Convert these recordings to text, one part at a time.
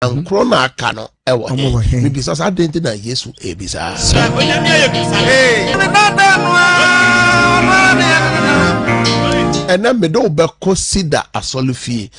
and Crona Cano, maybe so I didn't know yes, Ebisa. And then me do be consider a solifi.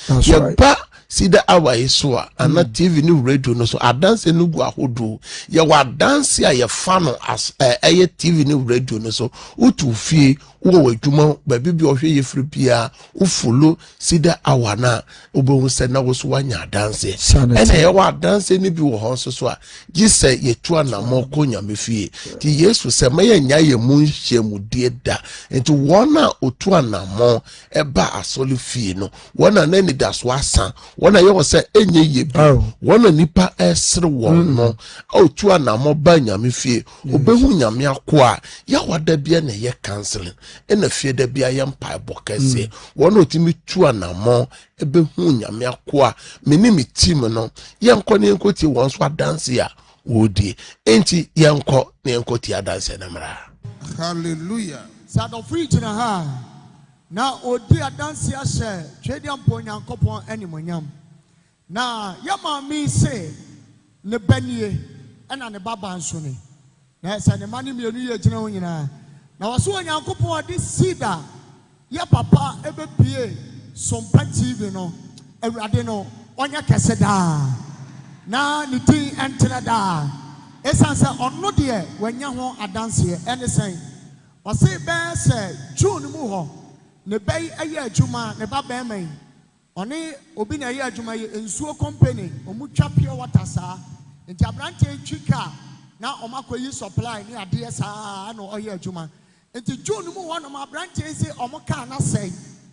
Ceder awa iswa ana TV ni radio no so adanse no gu ahodo ye wa dance ya ye fa no as eye TV ni radio no so utu fie wo wadwuma ba bibi ohwe ye free pia u follow Ceder awa na obo se na wo so wanya dance ena ye wa dance ni bi wo ho so a gise ye tu anamo ko nyame fie ti Yesu se maye nya ye mu nhye die da enti wona otu anamo eba asoli fie no wona na ni das wasan wona ye wo se enye ye bi wona nipa esre won no otu anamo ba nyame fie obehu nyame akoa ya wada bia na ye canceling ena fie da bia ye mpa bokase wona otimi tu anamo ebehu nyame akoa meni mi team no ye nko ne nko ti won so dance ya wodi enti ye nko ne nko ti dance na mra. Hallelujah. Sado free to ha na odi dance ya she twedi ampo nyankopon animonyam na ya ma mi say ne banie ena ne baba nso ne na sa ne mani mienu ye gina ho nyina na waso nyankopon odi Ceder ya papa ebepie Sompa TV no awurade no onya kese da na ni tin entere da esanse onno de wanya ho adanse ene sen wase be se June mu ho ne bay aye adwuma ne baba man one obi na aye adwuma ye ensuo company omutwa pure water saa nti abrante twika na omakoyi supply ni ade saa na oye adwuma nti June mu ho no abrante se omoka na sei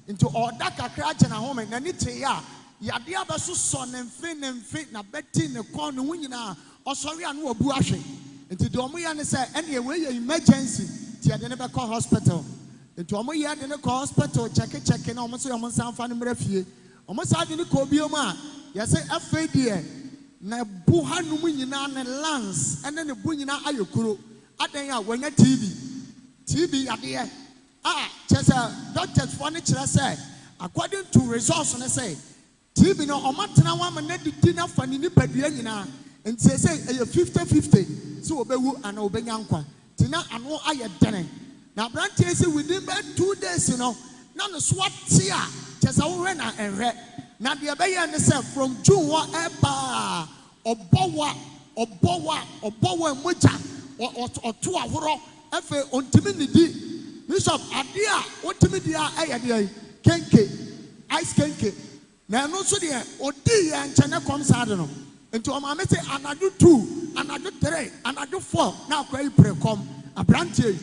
nti oda kakra gye na home na ni te ya yade abeso so ne mfe na beti ne kon no nyina osori anu obu ahwe nti de omo ya ne se ene e we emergency ti ade ne be call hospital nti omo ya de ne call hospital check na omo so omo sanfa ne mrafie omo sa de ne ko biom a ya se afedie na bu hanum nyina ne lance ene ne bu nyina ayekuro adan a wanya TV yade chesa doctors for ne kire say according to results ne say TV no omatena wa ma na didi na fa ni padua nyina nti say 50-50 so obewu ana obenya nkwa tina ano aye dene na branche say within 2 days no na no swati a chesa wo hwe na enhwe na de be ye ne say from June wa eba obowa moja oto ahoro efe ontimi nidi Bishop adia ontimi dia ayede kenke ice kenke na no so de odi ya nchene kom saade no enti o ma me say anadu 2 anadu 3 anadu 4 na akwa iprekom abrantie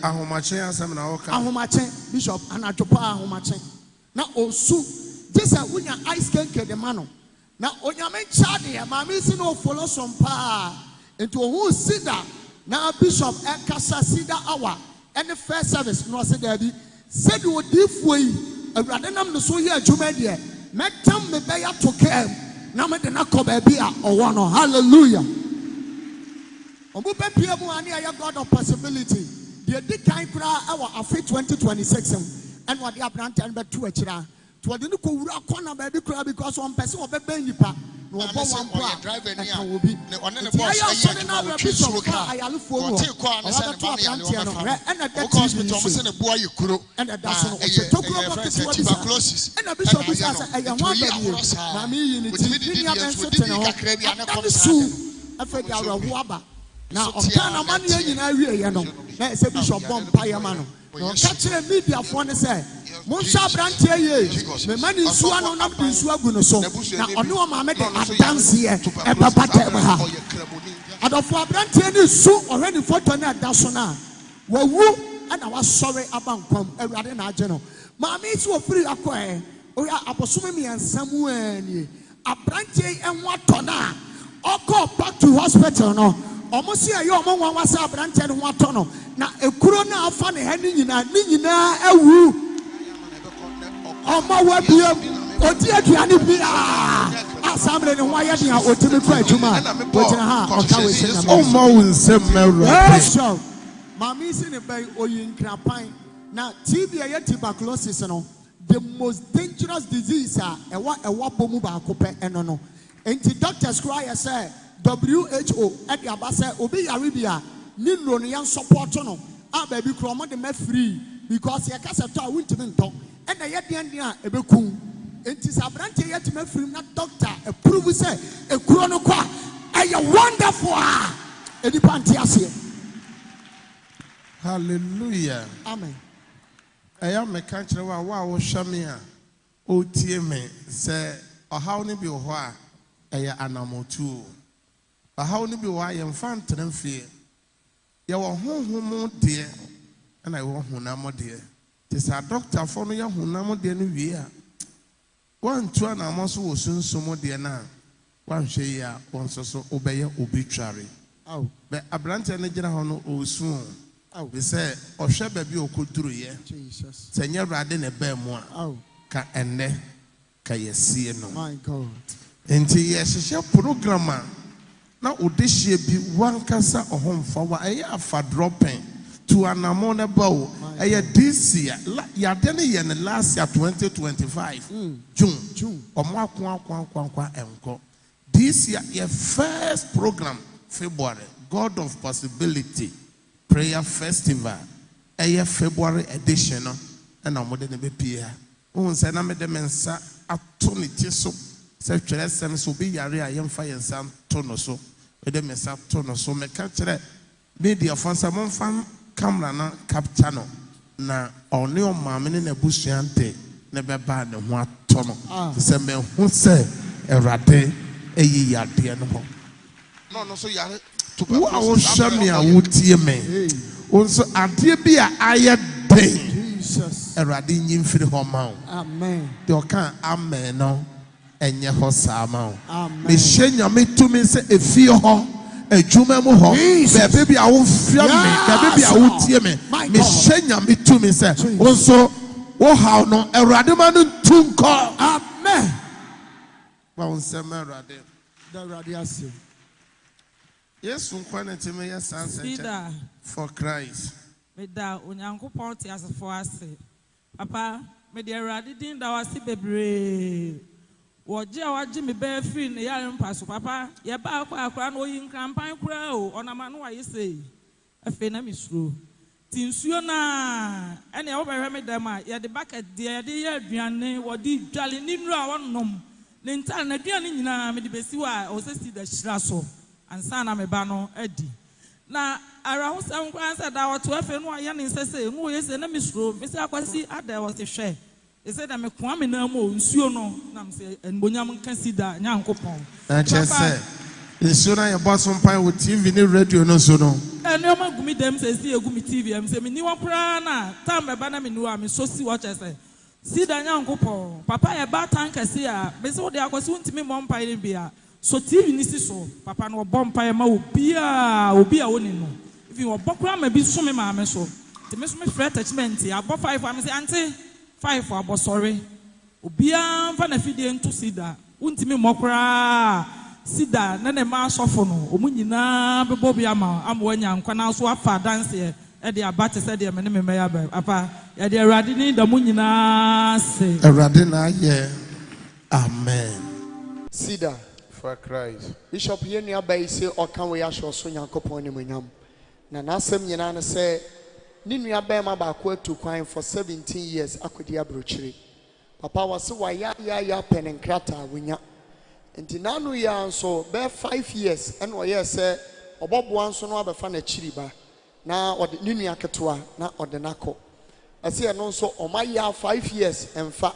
ahomache asem na woka ahomache bishop anadu pa ahomache na osu jesa unya ice kenke de mano na onyame chade ya ma me si no follow Sompa enti o hu Ceder na bishop ekasa Ceder awa any first service no say there be said you diffu yi awurade nam no so ye adwuma de metam me be ya to kem na me de na ko ba bi a owo no hallelujah obu be pie mu ani aye God of possibility the dikan kura awa afi 2026 and what the abrante and be to akira to de no ko wura kona ba bi kura because one person obeba nipa no obo one pa driver ni a obi ne one ne boss aye na we twiso ka ayalefo no te ko an se ne ba ya no and that hospital mo se ne bo aye kuro and that so no to kuro pocket tuberculosis and that bishop is as aye ho ba na me unity ni ya ben so te no and su afa dia rawo aba na o kana man ya nyina wie ye no na se bishop bomb pa ya ma no no catch media for ne say Monsha brantie ye me mani nsuwa no nam de nsuwa gu no so na one o ma me de adanse ye e baba te ha adofo brantie ni su already photo na da so na wawu ana wa sorry abankwam awurade na age no ma me si ofiri akoe o ya abosom mi ansamu ani abrantie enwo atona oko back to hospital no omo si aye omo nwan wasa abrantie no ato no na ekuro na afa ne ha ni nyina awu Oma wabiem odi aduane bia asamre ne hoya dia otimi kwa adwuma wotina ha oka we se na oma unsem mawra mami si ne bai oyinkrapan na TB ya tuberculosis no the most dangerous disease ewa bomu ba akopɛ eno no enti doctors cry say WHO at the abase obi yaribia ni no no yan support no a baby kromo de me free because ya kasa to a wuntimi nto e na ye den den a ebekun enti sabrante ye timi free na doctor approve say ekuro no kwa aye wonderful edi panti ase. Hallelujah. Amen. I am a country wa wo hwame a o tie me say ohaw ne bi ho a eye anamotu ohaw ne bi ho a ye mfa ntrenfie ye wo honhom de na ye wo honam de te sa doctor for no ye honam de no wie a wan tu anamo so wo sunsumo de na wan hwe ya won so obeye obituary aw be abrante ne gina ho no osu aw be say ohwe ba bi okoduru ye Jesus se nya brade ne ba mu a aw ka enne ka yesie no my God enti ye hye program na odehye bi wankasa ohomfa wa eye afa dropping to anamo na bawo eye this year ya de ne ye ne last year 2025 June omo akwa enko this year your first program February God of Possibility Prayer Festival eye February edition no na omode ne be pia won se na me de mensa ato ne ti so se twere sem so bi yare a yemfa yensa to no so de mensa to no so me ka kire media fansa mon fan camera na capture no na oni o maame ne na busuante ne be ba ne ho ato no se me hu se erade eyi yade no ho no so yare to wo a wo hwame a wo tie me onso ade bi a aye den Jesus erade nyimfiri ho ma wo amen de oka amen no enye ho sa ma wo amen me hyenya me tumi se efie ho adwuma mu ho bebe bi a wo fia me bebe bi a wo tie me me hyenya me tumi se onso wo haw no erade ma no tunko amen wa onse ma erade da erade ase yes unkwana time yes answer for Christ me da onyankopon ti asefo ase papa me de erade din da wase bebre woje awaje me be free ne yare mpaso papa ye ba akwa na oyi nkrampan kura o onama no waye sei afi na misuro ti nsuo na ene wo behwe me dem a ye de bucket de ye de ye aduane wo di dwale ni nuru a wonom ne ntar na aduane nyina me de besi wa o se Ceder shira so ansa na me ba no adi na ara ho sam kwan sa da woto afi no aye ne nsese no ye se na misuro me se akwasi ada wo se hwe ese da me kwa me na mo nsuo no na me se enbonyam nka Ceder nyankopon na chese nsuo na ye boss mpan with TV ni radio no so no ene ma gumi dem se si egumi TV am se me ni wo kra na tam be ba na me nu a me so si wo chese Ceder nyankopon papa ye ba tanka si a me se wo de akwasi untimi mo mpan ni bia so TV ni si so papa no bo mpan ma obi a woni no ifi wo bokra ma bi so me ma me so te me so me free attachment abo 5 am se auntie 5 for abosore obia mfa na fidie nto Ceder untimi mokra Ceder na ne ma asofo no omunyina bebo bia ma amwanya nkwa na so afa dance e de abate se de me ne me ya ba apa ya de erade ni da munyina se erade na ye amen Ceder for Christ Bishop yenu abai se okan we ahwe so nyankopon ne manyam na nasem nyina ne se ni nua ba ma ba ko atu kwan for 17 years akodi abrochire papa wase wa ya penenkrata wonya enti nanu ya nso be 5 years en oye se oboboa nso no abefa na chiriba na ode ni nua ketewa na ode nako ase no nso omaya 5 years emfa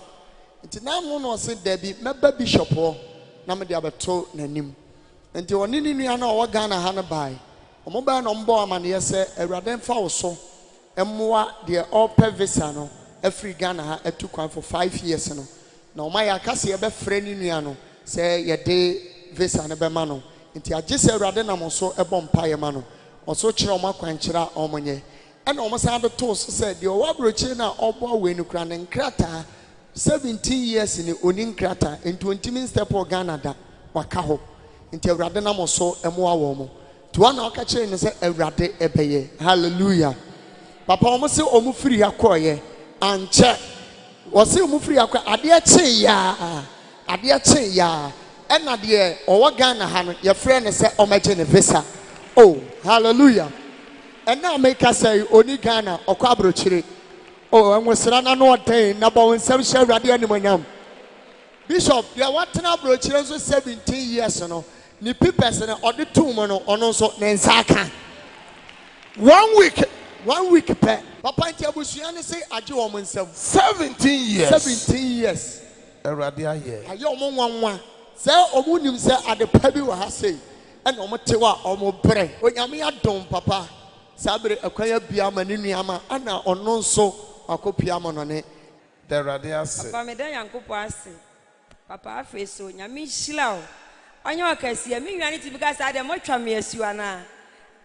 enti nanu no se debi meba bishop ho na me de abeto nanim enti oni ni nua na o Ghana ha na bai omo ba no mbo amane se awurade mfa wo so emmoa de ope visa no Afri Ghana ha atu kwan for 5 years no na omaya kase ye be frɛ ni nua no se ye de visa ne be ma no nti agese awurade na mo so ebo mpa ye ma no oso kire o makwan kira omonye ena o masa de to so se de o wabrochi na obo awe nu kra ne nkrata 17 years ni oni nkrata nti ontimi step o Ghana da waka ho nti awurade na mo so emo awo mo to na aka kire ne se awurade ebeye hallelujah papa o mo se o mu firi akoye anche o se o mu firi akoye ade eche ya ɛna deɛ ɔwɔ Ghana ha no yɛfrɛ no sɛ ɔmɛgye ne visa. Oh, hallelujah. Ɛna meka sɛ oni Ghana ɔkɔ aburokyire. Oh, ɛnwosra na no ɔden na bɔ nsɛm hyɛ Awurade animonyam. Bishop, deɛ watena aburokyire nso 17 years no, ne pipers no ɔde tum no ɔno nso ne nsa aka. 1 week pɛ. Papa nti abusua ne sɛ agye wɔn nsɛm. 17 years. 17 years. Awurade ayɛ. Ayɛ ɔmo nwanwa. Sɛ ɔmo nim sɛ adepa bi wɔ ha sei. Ɛna ɔmo te hɔ a ɔmo brɛ. Onyame adom papa. Saa bere akwanya bia ma ne nuama ana ɔno nso akɔpia ma no ne. Awurade ase. Papa me dan Yankopɔn ase. Papa afei so nyame hyira o. Onye okasi me nwane ti bika sa de mo twa me asu ana.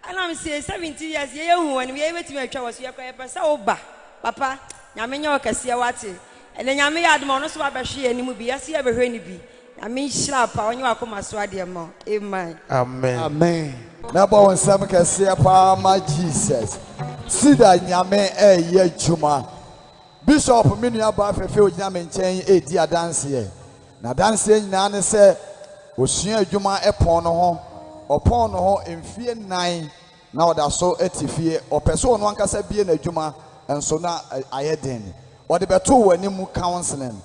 Ana me say 70 years ye hu wani ye betimi atwa wasu ye kwa ye pesa oba. Papa nyame nye okasi e wate. Ele nyame ya adom no so ba behwe animu bi yase ye behwe ni bi. Nyame hyira pa onye wakoma so ade mo. Amen. Amen. Amen. Na ba won sam kase pa ma Jesus. Sida nyame ye adwuma. Bishop minua ba fefe ogina me nchen edi adanse ye. Na danse nyina ne se osua adwuma epon no ho. Opon no ho emfie 9 na oda so etifie. Opeso no ankasa bie na adwuma enso na ayeden. Ode beto wani mu counseling.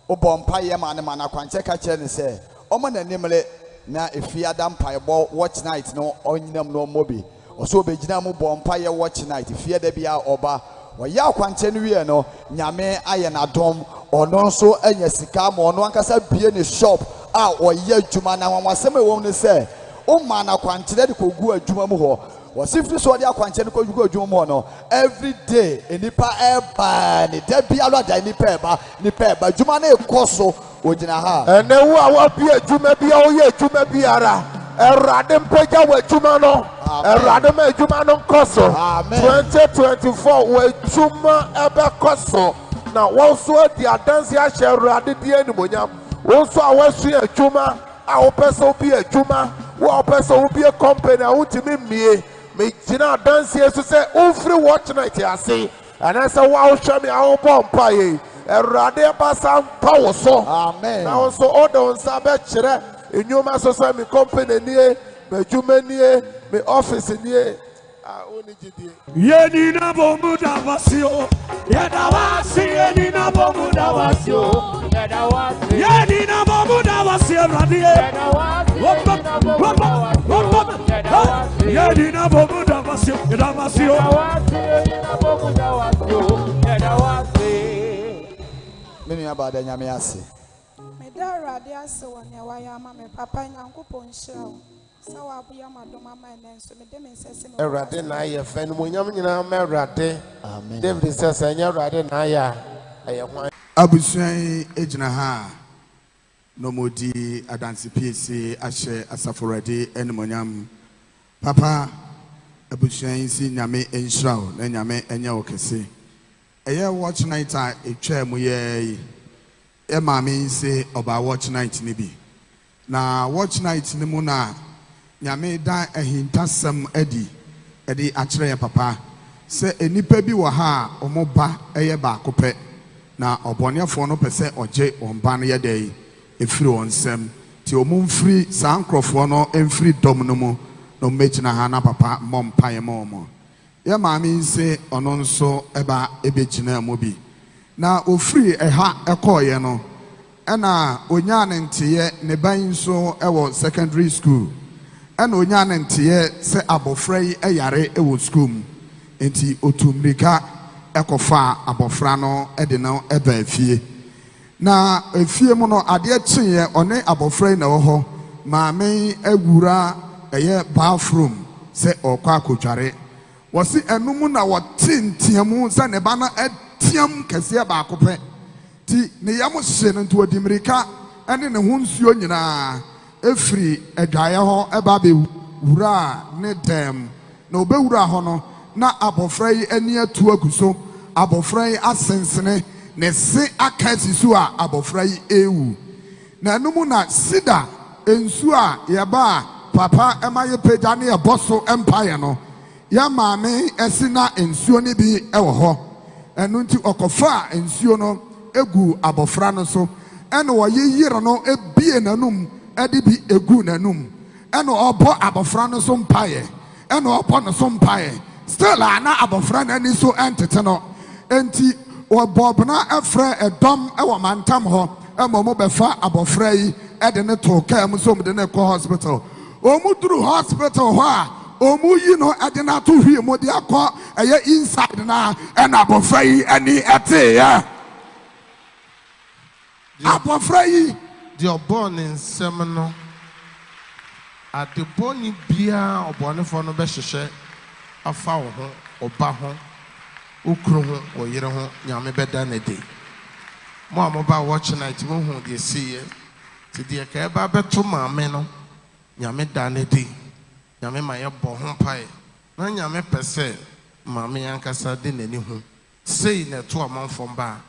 Obompa ye ma ne ma na kwanche ka kire ne se omo na nimle na efie adam paebo watch night no onyinam no mobi. Oso obegina mu bompa ye watch night fie da bia oba oya kwanche no wie no nyame aye na dom ono nso anya sika ma ono ankasa bie ne shop a oya adwuma na wanwasem ewom ne se o ma na kwanche de kogu adwuma mu ho wasifri so de akwanche ne kogu adwuma mu ho no every day enipa eba ne da bia lo da nipa eba adwuma na ekoso ogina ha ene wo a wa bia adwuma bia o ye adwuma biara Erade mpega wa adwuma no erade ma adwuma no nkoso 2024 wa adwuma ebe koso na won so adi adanse a hye erade di animonyam won so a wasu adwuma a wo pese obi adwuma wo pese obi company a wutimi mie me gina adanse so se ofri watch night ase ana se wa wo hwe me a wo bompa ye erade ba sam pa wo so amen na won so odo nsa be kire enyoma so so me company nie me dwuma nie me office nie oni gidie yeni na bomu da wasio yeda wasi yeni na bomu da wasio yeda wasi yeni na bomu da wasio radie yeda wasi yeni na bomu da wasio yeni na bomu da wasio yeda wasio yeni na bomu da wasio yeda wasi menu abada nyame ase me da radie ase woni waya ma me papa Nyankopɔn nhyira wo. Erade na ye fen mo nyam nyina ma erade amen David says anya erade na ya aye hwan abusuan ejina ha no modi adanse pc ahye asaforade enmonyam papa abusuan si nyame enhyira wo na nyame enya wo kese eye watch night a etwa mu ye e maame se oba watch night ni bi na watch night ni mu na nyame da ahintasem edi akyere papa se enipa bi wo ha omoba eye ba kopɛ na obonefo no pese oje omba no yedai efiri wonsem ti omumfiri sankrofo no emfiri dom no mu no mechina ha na papa mompa ye momo ye maami nse ono nso eba ebechina mu bi na ofiri eha ekoye no ɛna onya ne nteye ne ban nso ewo secondary school ɛna onya ne nteye se abofra yi eyare ewo school mu enti otumrika ekofa abofra no ede no eba afie na afie mu no ade kyeye one abofra yi na wo ho maame agura eye bathroom se okwa akodware wasi enum na wotintiamu se ne ba na atiam kese ba akopɛ ti ne yam hye no nto odimirika ene ne ho nsuo nyina efiri adwaye ho eba be wura ne dem na obewura ho no na abofra yi ani atu aguso abofra yi asensene ne se akasisu a abofra yi ewu na enum na sida ensu a yeba papa ema ye pagya ne yeboso empire no ya maame esina ensuo ne bi ewo ho enu nti okofa ensuo no egu abofra no so ene wo yeyire no ebie nanum edibi egu nanum eno obo abofra no so mpaye eno obo no so mpaye still ana abofra nani so entete no enti obobna efre edom ewo mantam ho emomo befa abofra yi ede ne to kam so mde ne ko hospital omuduru hospital ho a omu yi no ede na to hwie mo de akọ eye inside na ena abofra yi ani ete ya abofra yi the born in seminal at the bony beer or bonnet for no best a foul or baho ukru or yero yame better than a day. Mom about watching night moon they see it to the Akaba better mameno yame than a day. Yame my bohon pie. None yame per se, mammy ancasa didn't any home. Say in a 2 month from bar,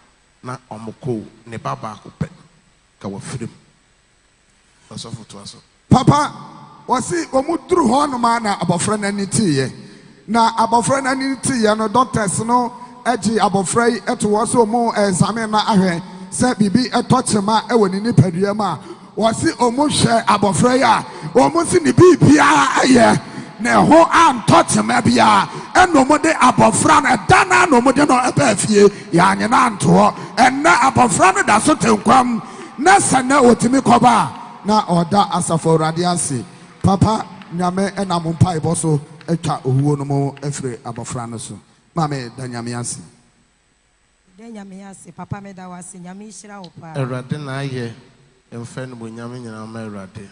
not omoko, ne baba open. Kawa freedom. Also for to us. Papa was it omudru ho na abofra nani tie na abofra nani tie no doctors no agi abofra yi eto wo so mo examine na ahwe se bibi etochema ewo ni nipadua ma was it omu hwe abofra ya omu si ni bibia aye na ho antochema bia eno mo de abofra na dana no mo de no eba fie ya nye na nto enna abofra no da so tenkwam na sana otimi koba na oda asafo radiance papa nyame ena mo mpa ibo so etwa ohuo no mo efre abofra no so mame da nyame ase de nyame ase papa me da wase nyame hira wo pa erade na aye emfa no nyame nyina ma erade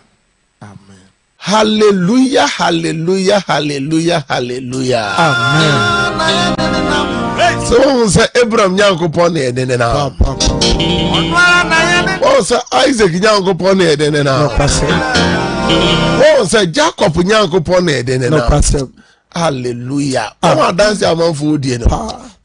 amen. Hallelujah, hallelujah, hallelujah, hallelujah. Amen. So say Abraham Nyankopon e den na. Oh say Isaac Nyankopon e den na. Oh say Jacob Nyankopon e den na. Hallelujah. Oh dance amanfo die no.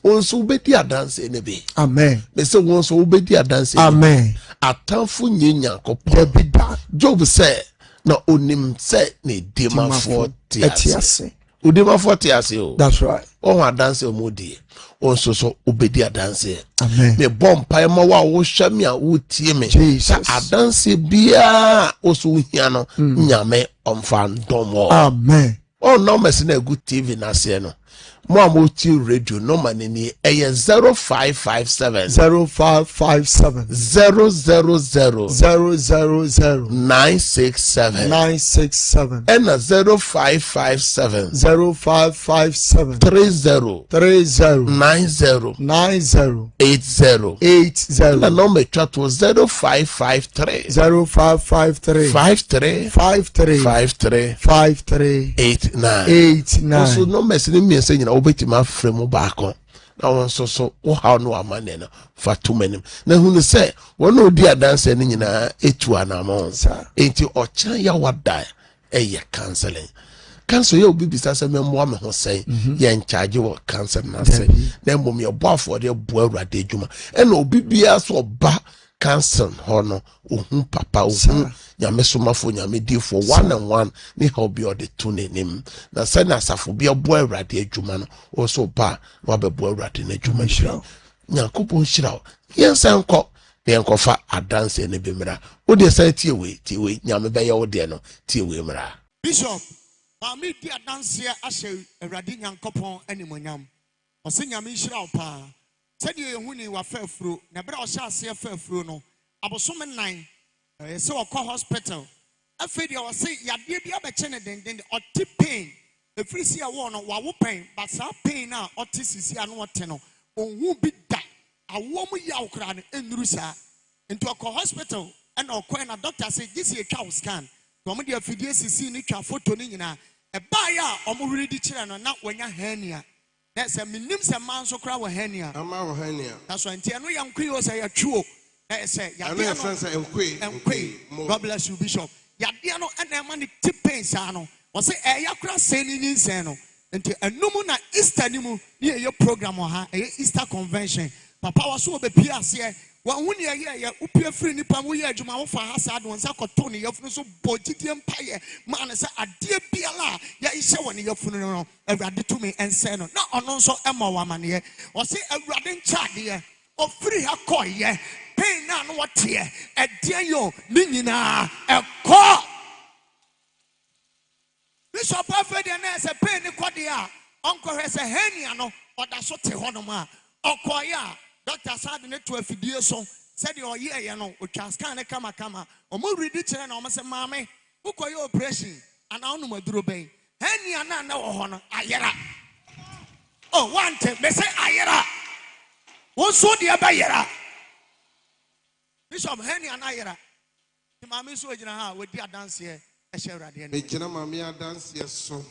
Onso bedi adanse ne be. Amen. Me say onso obedi adanse. Amen. Atamfo nye Nyankopon. Job say na onim se ne demafo tiase. Udemafo tiase o. That's right. Oh adanse omodi. Onso so obedi adanse. Amen. Me bompa e ma wa wo hwa me a wo tie me. Sa adanse bia oso hia no nyame omfa ndomo. Amen. Oh no mess na good TV na se no. Mo amoti radio no manini eye 0557 0557 000 967 and 0557 0557 30 90 80 na number chat was 0553 53 89 so no mess ni me say obetima fremu baako na won so wo ha no amane na fatumanim na hunu se won odi adanse ni nyina etu anamon enti ochan ya wada eye counseling cancer you be say me mo me ho say ye in charge wo cancer na say na mbom ye bo afọ de bo awrade adwuma e na obi bia so ba cancer hono ohun papa ohun nyame somafo nyame di for 1 and 1 ni how be the two nim na say na asafo bia bo awrade adwuma no o so ba wa be bo awrade na adwuma shira nyankopon shira yensan kọ yenkofa adanse ne bemra o de say tie we nyame be ye wo de no tie we mra Bishop Mami di adanse ahye awrade nyankopon animonyam o se nyame shira wo pa said you huni wa fafuro na bra o sha ase fafuro no abosom 9 so okọ hospital afedi o say yade bia be che ne denden o ti pain efiri si a wo no wa wo pain but sa pain na o ti sisi anu o te no ohun bi da awo mu ya okra no enuru sa into okọ hospital and okọ na doctor say this is a child scan to mo de afidi sisi ni twa photo ni nyina e ba ya o mo huri di kire no na wanya hernia. That's a minimum man so cry with hernia. That's why no young Creole say a true. That's a God bless you, Bishop. Yadiano and a money tip pain sano. Was say a yakra saying in sano. Until a numuna Easter nimu near your program or her Easter convention. Papa was so be PRC. One year, upia free nipa mu ye adwuma wo fa hasad won sa koto ne yafunu so bogidi empire man say ade biala ya ihye won yafunu no awrade to me ense no na ono so ema wa mane o say awrade nchade ye o free ha koye pain na no what here a dear yo ninina a call Bishop Alfred and as a pain Kodia Uncle has a heniano or that's what honoma or koya Dr. Sadin to a video song said your year you know which has kind of kama or more ridiculous or must mammy who call your oppression and I know my drobay heniana no honor ayera oh one time they say ayera so the Abayera Bishop Henny and Ayera. The mammy so with the dance here. A share radiant. The Mamma dance, yes, so.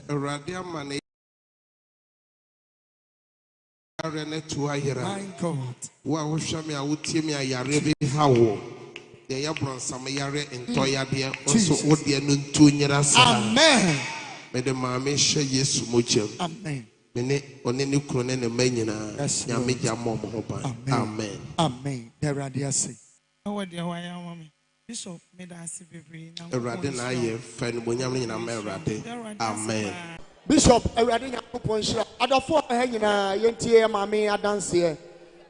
A radiant money. To Ayera. My God. Wow, show me, I would tell me a Yarebi How. The Yabron Samayare and Toya, dear, also what the noon 2 years. Amen. May the mammy share yes, much. Amen. Amen. Amen. The radiasi. Oh, dear, why am Bishop made us be Amen. Bishop, a radiant point. Other 4 hanging a yentia mammy a dance here.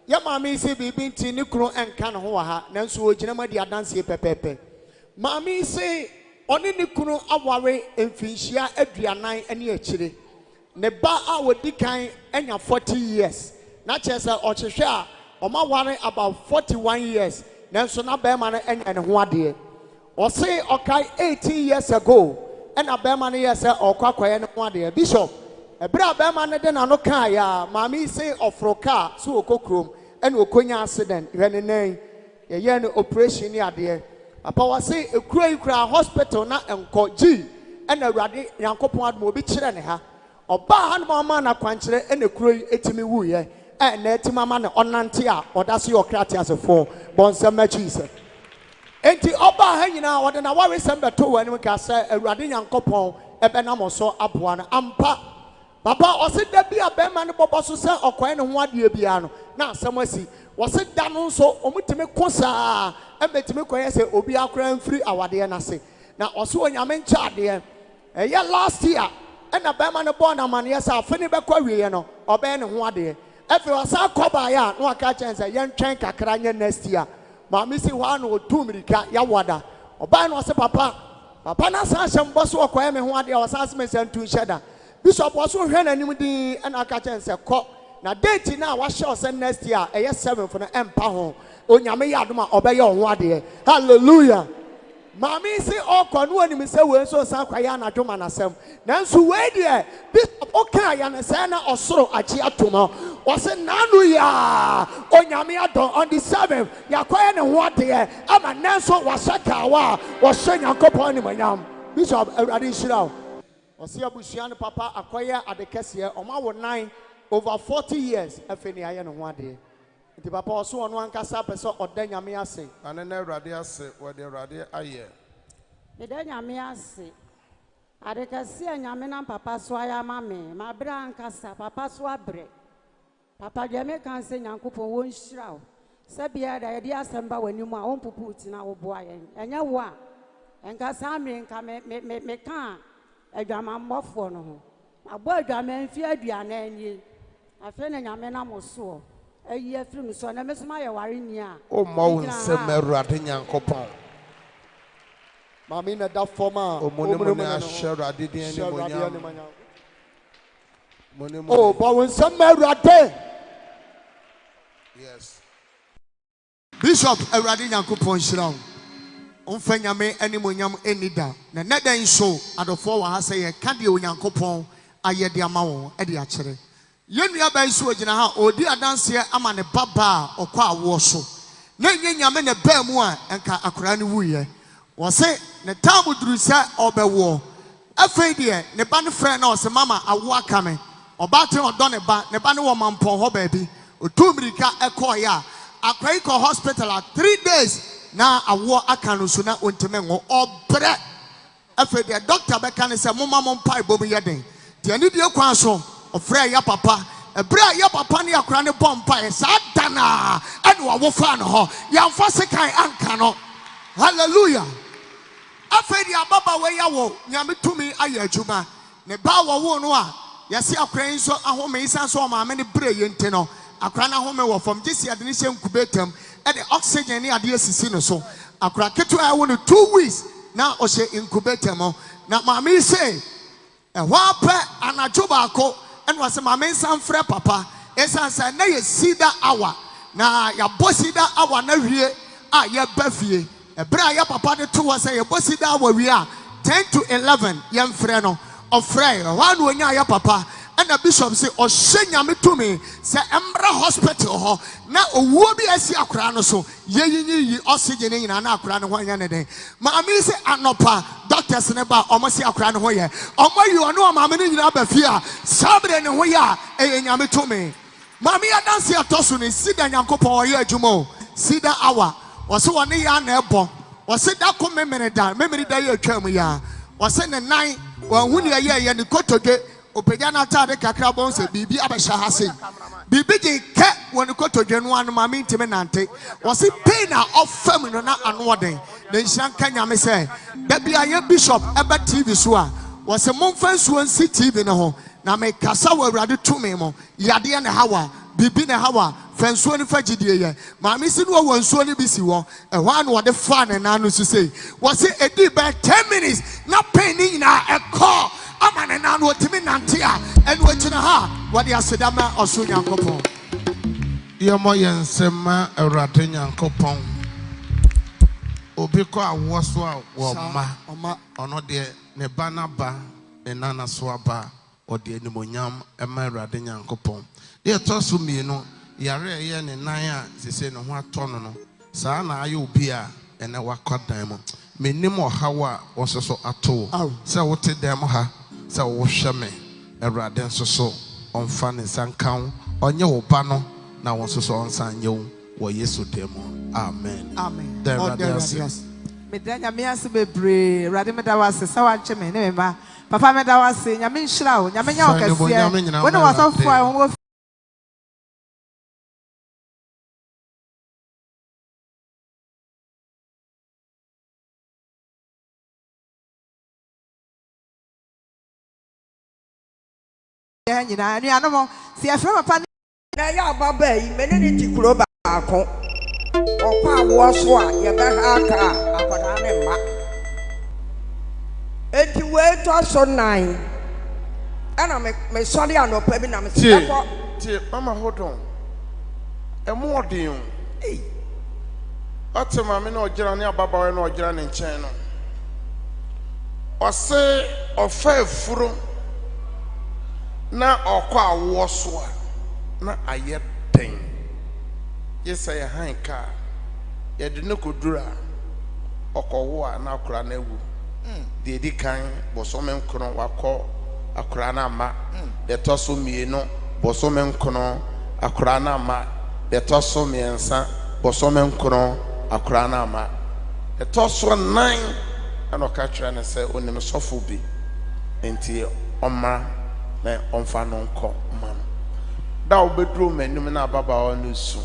Your mammy say be binti Nikro and Kanahoa, Nansu Genema dia dance here pepe. Mammy say only Nikro aware and Finchia Edrianine and your chili. Neba a would decline any 40 years. Not just a Ochesha, or my worry about 41 years. Nanso na Berman and one day. Or say, okay, 18 years ago, and a Berman yes, or Quaquay and one day. Bishop, a bra Berman then Anokaya, Mammy say of Roca, so Kokrum, and Okonya accident, when a name, a yen operation near there. A power say a cray hospital not and called G, and a radi Yankopon will be chilling her. Oba han mama na kwankyere ene kuro etimi wuye na etima ma ne onante a odase yo krate asefo bonsam Jesus enti oba ha nyina wode na ware sembe to wani ka se awurade Nyankopon ebe na moso aboa na ampa papa ose da bia be ma ne bobo so se okwan ne ho ade bia no na asem asi wose da no so omutimi kosa ebetimi koye se obi akora mfiri awade na se na ose onyame ncha ade last year and a Berman born a man, yes, I'll finish back where no, or Ben one day. If you are so coba, no catch and say, young chanka crying next year. Mammy see 1 or 2 minutes, Yawada. Or Ban was a papa. Papa Nassam was so quiet, and one day I was asking myself to shudder. Bishop was so hen and I catch and say, Cock. Now, dating now, what shall send next year, a yes 7 for the Empire. On Yami Yaduma, obey your one day. Hallelujah. Mammy say, oh, Conway, me say, we're so Sankayana to Manasem. Nansu, wait there. Bishop okay, and a sana or so at Chiatuma. Was a Nanuya on Yamiato on the 7th. Yakoyan and what there. I'm a Nanso was Sakawa, was saying a couple of Manam. Bishop Adishao. Was here Bushian Papa acquire at the Cassia on my 9 over 40 years. I finish one day. The papa also on one casa person or then Yamiase. And then Radiase, where the Radia aye. The then Yamiase. I can see a Yamina Papa Swaya Mammy, my brand casa, Papa Swabre. Papa Jamaican say Yankupo won't shroud. Sabia, the idea samba when you my own put in our boy, and you what? And Cassami and come me can't. A drama more for no. A boy drama feared you and I feel in Yamina Mosso. A year through, so I miss my warrior. Oh, Moan, Summer Radian Copon. Mamina da forma, oh, Monomona, Shara did the Oh, but when Summer Rade. Yes. Bishop Radian Copon Shroud. On Fenyame, any monium, any da. The net ain't so at the 4 has say a candy on Yankopon, I yet the amount, Eddie actually. Yenya by Swagina, or dear dance here, I'm on a baba or qua wasso. Nay, Yaman a bear more and Akrani Wuye. Was say, the town would reset or be war. Afraid dear, the band friend or some mamma, a war coming, or battle or done about the band woman, poor baby, or 2 minutes a choir. A Quaker hospital at 3 days. Now a war I can soon not want to mengo or bread. Afraid the doctor Becan say, Mamma pie bobby yadding. The end of your counsel. Freya papa, a bra ya papa ni akrane bompa sadana and wo fa no ho ya fa sekai anka no hallelujah afedi ababa we ya wo nyame tumi aye adwuma ne ba wo no a yesi akran so ahome isan so ma me ne bre ye nti no akra na home wɔ fam gye ade ne hyɛ incubator the oxygen ne ade asisi no so akra ketewa ɛwɔ no 2 weeks na ɔhyɛ incubator mo na maame say ɛhɔ apɛ anadwo baako ɛna wɔsɛ maame nsan frɛ papa ɛsan sɛ na yɛ Ceder hour na yɛabɔ Ceder hour na wie a yɛba fie ɛberɛ a yɛ papa de to wɔ sɛ yɛbɔ Ceder hour wie a 10 to 11 yɛmfrɛ no ɔfrɛ ɛhɔ a na ɔnya yɛ papa and the bishop say, "O shenyame to me, say Embra hospital ho na owuo bi asi akra no so ye oxygen nyina na akra no ho nya ne den maami say anopa doctors ne ba omo si akra no ho ye omo yi ono maami ne nyina ba fie a sabre ne ho ya nyame to me maami adanse atoso ne Ceder nyankopon oye adwuma Ceder hour wo se woni ya na ebo wo se da ko memere da ye atwam ya wo se ne nan wo hu ne ye ne kotoge opejana tade kakra bon se bibi abesha hase bibi je ke woni kotodwenu anu ma mi ntime nante wose pain na ofam no na anoden na nhyira nka nyame se da bia ye bishop eba TV so a wose momfa nsuo nsi TV ne ho na me kasa wa awurade tumi mo yade ne hawa bibi ne hawa fansuo ne fagidie ye ma mi si no wo nsuo ne bi si wo ehwa na wode fa ne na no so sei wose edi ba 10 minutes na pain ni na ekọ amane na no timi nante a enu akina ha wode asedama oso nyankopon yemo yensema awurade nyankopon obi ko awo so a wo ma ono de ne ba na ba ne nana so aba ode animonyam ema awurade nyankopon de to so mi no yare ye ne nan a sese ne ho ato no no saa na aye obi a ene wakwadan mo menim ohawa wososo ato se wote dem ha se wo hwe me awurade nsoso onfa ne sankan onye wo ba no na wososo onsan ye wo Yesu demo amen amen me danya me ase bebre awurade me da wase sa wa nche me ne me ba papa me da wase nyame nhyira wo nyame nya wo kase wo ne wasofo a wo nyina anu mo si afre papa na ya baba yi menene ti kuro ba ko okwa awo so a ye be ha aka akoda ne ma enti we to so nine ana me sorry anopa bi na me se ko ti mama hold on emu odin atema me na ogira ne ababa we na ogira ne nchen no ose ofa efuro na okwa awo so a na ayeten yesa ya hanka ye de nokodura okowo a na akura na ewu de di kan bosome nkron wakọ akura na ama de toso mieno bosome nkron akura na ama de toso miensa bosome nkron akura na ama de toso 9 ana ka kira na se onim sofo bi enti omma na onfa no nko ma no da obedro manim na baba wa no su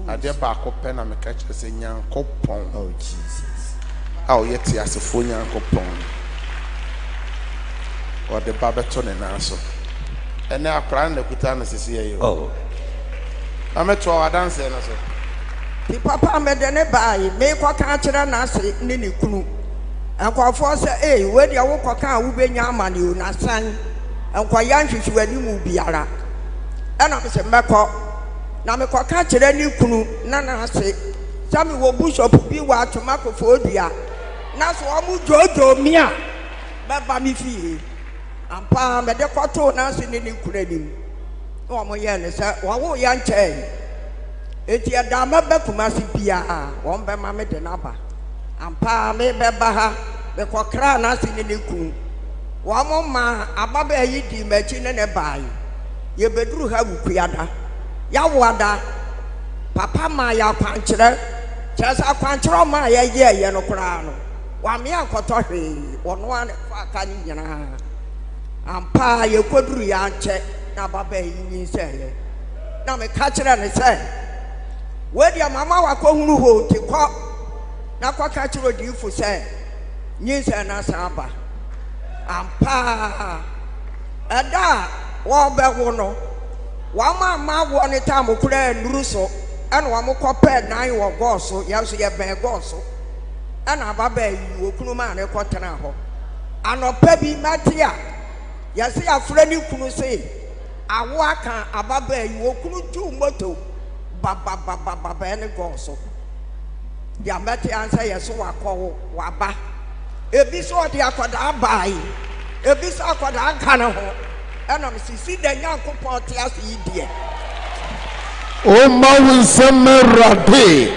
ade ba akopɛ na meka kire se nyankopɔn oh Jesus aw yeti asefo nyankopɔn o de baba to ne na so ene akra na kuta na sisi ye oh ameto adanse na so ti papa me de ne bae me kwa ka kire na ase ne ne kunu akwafo se we de wo kwa ka wo benya amane o na san ankwa ya nhwehwe wani mu biara ana me se mekọ na me kwa ka kire ne kunu na na ase sami wo bishop bi wa atoma kofo odua na so omu jojo mi a baba mi fie ampa me de kwato na ase ne ne kunu nim no mo ye ne se wo wo ya nche eti ada ma ba kuma se bia wo be ma me de na ba ampa me be ba ha be kwa kra na ase ne ne kunu wo mo ma ababa yi di machi ne ne bai ye beduru ha bukuyada ya wada papa ma ya kwankyere chesa kwankyere ma ya ye no kura no wa me akoto hwe wono an fa ka ni nyina ampa ye koduru ya nche na baba yi nyi se na me ka kyere ne se we dia mama wa ko hunu ho ti ko na kwa ka kyere di fu se nyi se na sa ba ampa ada wo be wo no Wama ma won it time kura nuru so and wamo koped nine wo go so yaso ye ben go so and ababa yi okunu ma ne kwotena ho anopa bi matia yase afra ni kunu se awo aka ababa yi okunu ju moto baba ne go so ya meti ansa yeso wakọ waba ebi so de akoda abai ebi so akoda aka ne ho enam sisi de Nyankopon te ase die o mawu semerade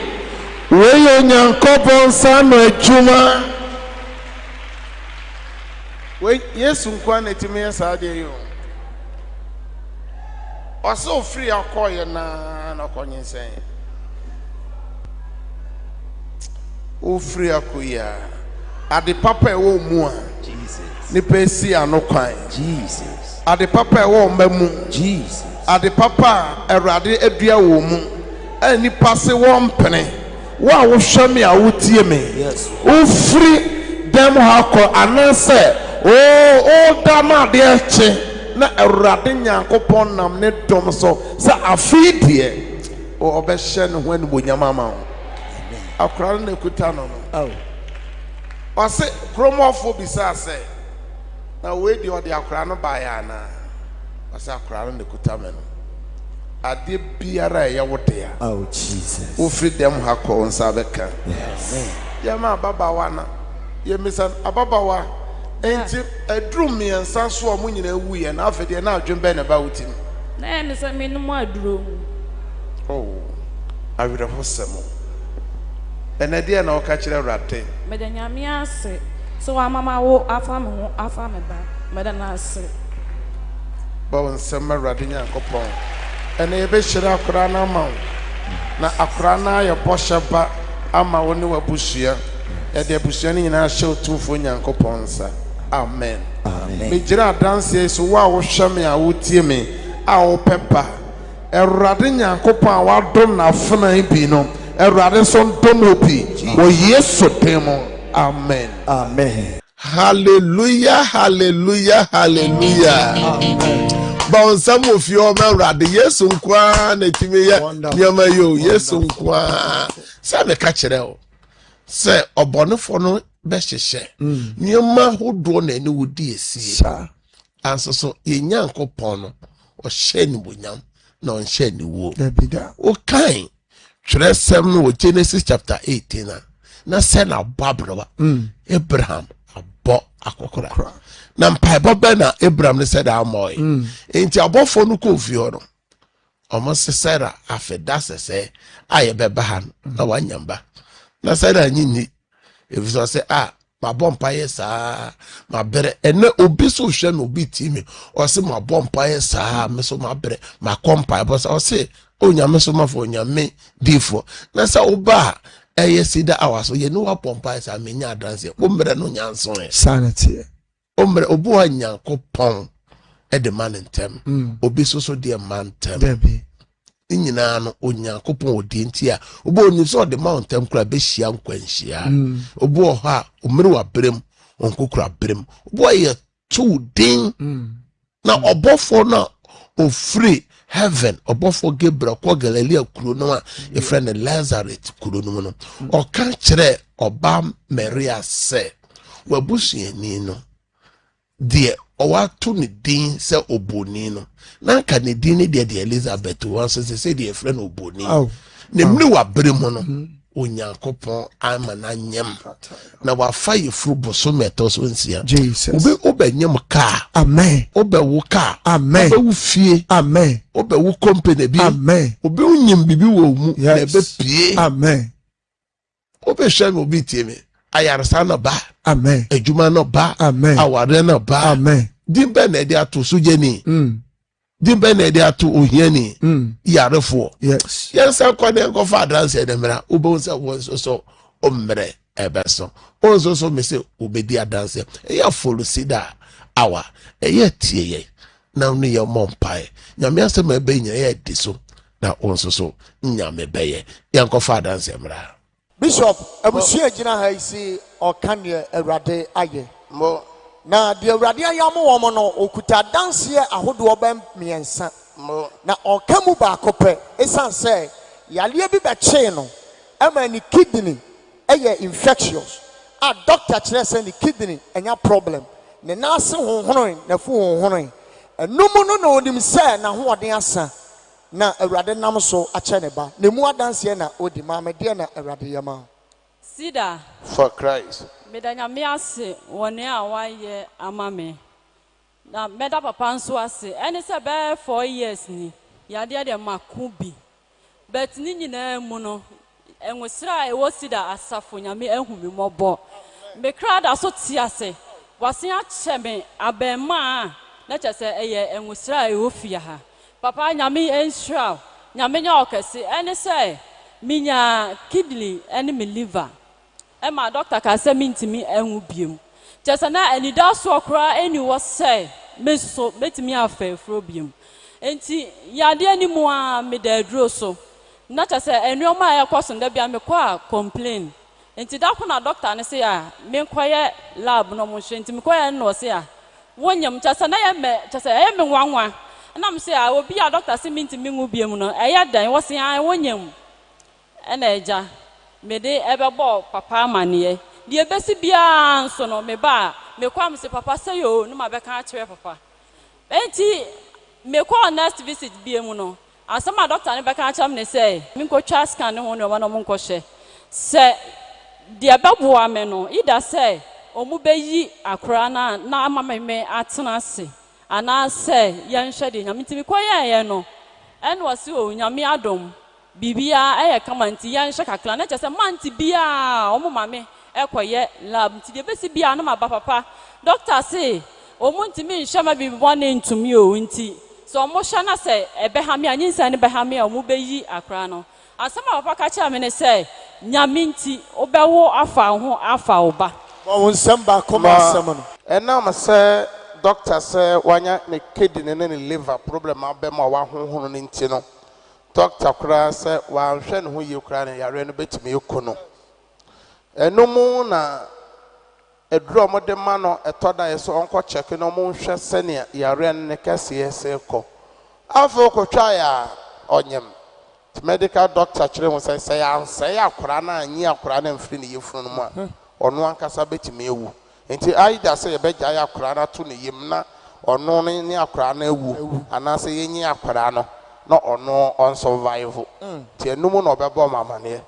we yo Nyankopon sano adwuma we Yesu nkwa na timi esa de yo oso free akoye na konyensen o free akoya ade papa e wo mu a Jesus ni pesi anokwan Jesus ade papa e wo mamu Jesus ade papa erade adua wo mu ani passe wo mpene wa wo hwame a wo tie me yes o free dem hakọ anase o dama de eche na erade Nyankopon nam ne dom so sa afidie o obehye ne ho ani bonyama ma akra na kuta no no ose kromofo bisa se na we di odi akra no ba ya na ose akra no kuta me no ade biara ya wote ya oh Jesus o freedom hakọ nsa beka yes ya ma babawa na ye misan ababawa enti adrum miensa so o munyina ewu ye na afede na adwembe na ba wutim na ya misa me no aduro oh awira hosemo enade na o ka kire rate medanyame ase so wa mama wo afa me ho afa me ba medana ase bawon sema rade Nyankopon ene ebe hira akora na ma na akora na ye bosheba ama woni wabusua e de abusua ni nyina hye otufo Nyankopon sa amen amen me gira dance so wa wo hweme a wo tie me a wo pepa erade Nyankopon wa dom na fana bi no erade so dom obi wo Yesu temo amen amen hallelujah hallelujah hallelujah amen bon samo fi o me erade Yesu nkwa na timi ya nyama yo Yesu nkwa sa me ka kire o se obonefo no be hyehye nyama hodo na ni wodi esi anso so ye Nyankopon no o hye ni bonyam na on hye ni wo o kan Tresem no Genesis chapter 18 na se na babroba Abraham abo akokora na mpaibo be na Abraham ne said amoy enti abofo no ko fi ho no omo se Sarah afeda se aye beba ha na wanyamba na Sarah nyinyi efiso se ma bompa yesa ma bere ene obi so hwe no obi timi o se ma bompa yesa me so ma bere ma kompa bo o se onyame so ma fo onyame difo na sa oba Ceder awaso ye no wa pompa yesa menya adanse o mbre no nyanso e sanity o mbre obo Nyankopon e de man ntem obi so de man ntem debi nyina no Onyankopon odi ntia obo oni so de man ntem kura be hia nkwanhia obo ho a omre wa brem onkokura brem obo ye tu din na obofo na o free heaven obofo Gabriel ko Galilea kuro no a e friend Lazarus kuro no no o kan kire oba Maria se wabusuani no de o wa to ne din se oboni no na ka ne din ne de Elizabeth wan se de friend oboni ne mri wa brem no Onyankopon ama na nyem na wa fa yefru boso meto so nsia Jesus obe nyem ka amen obe wo ka amen obe wo fie amen obe wo company bi amen obe unyem bibi wo mu na ebe pie amen obe hwem obi tie me ayarsa na ba amen adwuma na ba amen aware na ba amen dimbe na de ato so jeni dimbe na de ato ohiani yarefo yes yensa kwade go fa dance edemra obo nsa wonso so omre ebeso onso so me se obedi dance ya follow Ceder awa ye tie ye na no ye mompai nyame asem ebe nya ye di so na onso so nyame beye yanko fa dance emra Bishop abusia gina ha isi okane Awurade aye mo na de awurade ayam wo mo no okuta danse ahodo ba miensa na okamu ba akopɛ esan sɛ yale bi bɛkye no ama ni kidney ɛyɛ infectious a doctor kyerɛ sɛ ni kidney enya problem ne nase honhoron na fu honhoron enumu no na onim sɛ na hoɔden asa na awurade nam so akyɛ ne ba ne mu adanse na odi ma me de na awurade yama Ceder for Christ medanya me ase wone a waye amame na meda papa nso ase ene se be 4 years ni yade de maku bi but ni nyina mu no enwosira e wo Ceder asafo nyame ahu mi mobo me kra da so ti ase wase a cheme abema na chese eye enwosira e wo fia ha papa nyame enhra nyame nya okese ene se minya kidney ene me liver Emma doctor ka say mintimi enwu biem. Chese na anida so okra eni wo say me so betimi afa fro biem. Enti yade animu a me da aduro so. Na chese enuoma ya kwaso nda bia me kwa complain. Enti da ko na doctor ne say a me nkoye lab no mo hwe enti me koye no say a wonyam chese na ye me chese ye me nwanwa. Na me say a obi a doctor say mintimi nwu biem no eya dan wo say a wonyam. Ena eja me de ebebo papa manie de ebesi bia nso no me ba me kwam se papa say yo no ma be kan akire papa enti me call next visit bia mu no asama doctor ne be kan akire me say me ko twa scan ne ho no ma no mo nko hye se de ebebo ame no ida say omu be yi akora na ama me atena ase ana say yen hwe de nyame timi ko ye no en wasi o nyame adom bibia eye kama nti yan hye kakla na chese manti bia omo mame ekoye lab nti de besi bia no ma ba papa doctor say omo nti mi nhye ma bibi bone ntumi o nti so omo hye na say ebe ha me anyinsa ne be ha me omo be yi akra no asama papa ka cha me ne say nyame nti obewo afa ho afa oba wo nsamba koma asama no enam say doctor say wanya ne kidney ne liver problem abema wa honhono ne nti no Doctor kura se wa hwe ne ho ye kura ne yare no betimi ekono enum na eduro mo de ma no etoda ye so onko check no mo hwe se ne yare ne kase ye se ko afo ko twa ya onyem medical doctor kire mo se ya anse ya kura na anyi akura na mfiri ne yefunu no ma ono ankasa betimi ewu enti aida se ye beja ya kura na to ne yem na ono ne akura na ewu anase ye nyi akura no no ono on survival ti enum no obebo mamane